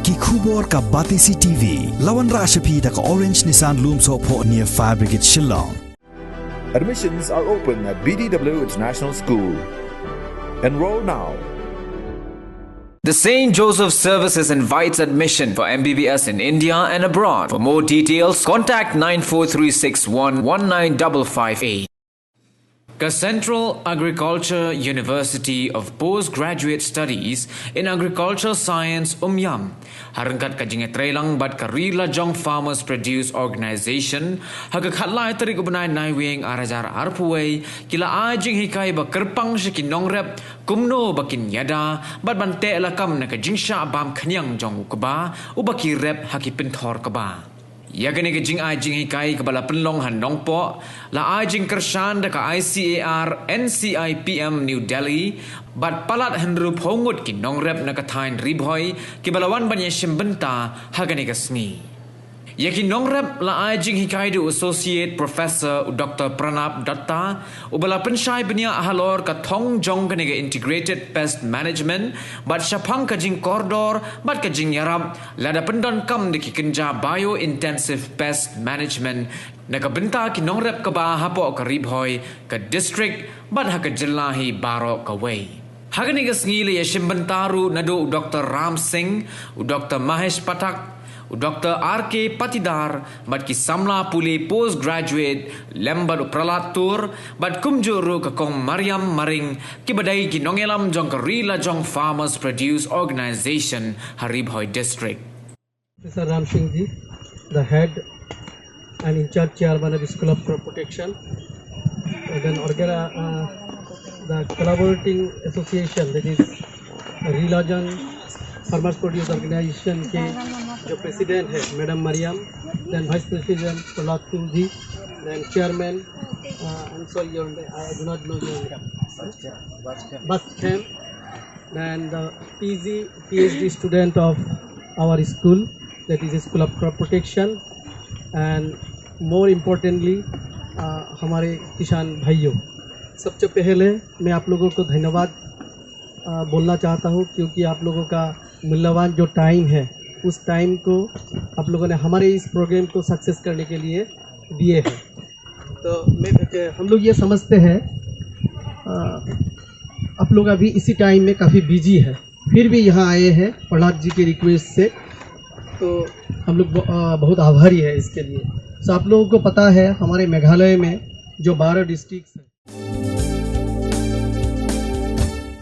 ki khubor ka batisi TV lawan rashapi da ka orange Nissan Loomso po near Fire Brigade Shillong. Admissions are open at BDW International School. Enroll now. The St. Joseph Services invites admission for MBBS in India and abroad. For more details, contact 94361 19558. Central Agriculture University of Postgraduate Studies in Agricultural Science harangkat Jinghikai bat karila jong Farmers Produce Organization hagakhatla tarik ubnai naiwing arajar arpuway kila Jinghikai ba kerpang sikin Nongrep Kumno bakin Ïada bat bante lakam na Jingbam Khñiang jong ukaba ubaki rep hakipinthor kaba. Yagani Jinghikai kabala penlong handong po la jing kershan deka ICAR NCIPM New Delhi bat palat hendrup hongut ki Nongrep na katain ribhoy ki balawan banyeshim benta hagani kasni. Yaki Nongrep la Jinghikai du Associate Professor Dr. Pranab Datta ubala pensyai benia ahalor ka thong jong kaniga Integrated Pest Management bat syapang ka jing koridor bat ka jing yarab lada pendon kam deki kenja Bio-Intensive Pest Management na kabenta ki Nongrep ka ba hapo ka ribhoy ka district bat ha ka jillahi baro ka way. Hagani kasngili yashim bentaru nadu Dr. Ram Singh Dr. Mahesh Pathak Dr. R.K. Patidar bat ki samla puli postgraduate lembar pralatur bat kumjuru ka kong Mariam Maring ki badai ki nongelam jong karila jong Farmers Produce Organization Haribhoy District. Mr. Ram Singh ji, the head and in charge chairman of the School of Crop Protection, and then the collaborating association that is Relajan Farmers Produce Organization के जो प्रेसिडेंट है मैडम Maryam, then vice president Pralatur ji, then chairman I'm sorry your name, I do not know your name, Baskem, then the PhD student of our school, that is School of Crop Protection, and more importantly हमारे किसान भाइयों, सबसे पहले मैं आप लोगों को धन्यवाद बोलना चाहता हूँ क्योंकि आप लोगों का मूल्यवान जो टाइम है उस टाइम को आप लोगों ने हमारे इस प्रोग्राम को सक्सेस करने के लिए दिए हैं। तो हम लोग ये समझते हैं आप लोग अभी इसी टाइम में काफ़ी बिजी है, फिर भी यहाँ आए हैं प्रहलाद जी के रिक्वेस्ट से, तो हम लोग बहुत आभारी है इसके लिए। तो आप लोगों को पता है हमारे मेघालय में जो 12 डिस्ट्रिक्ट्स हैं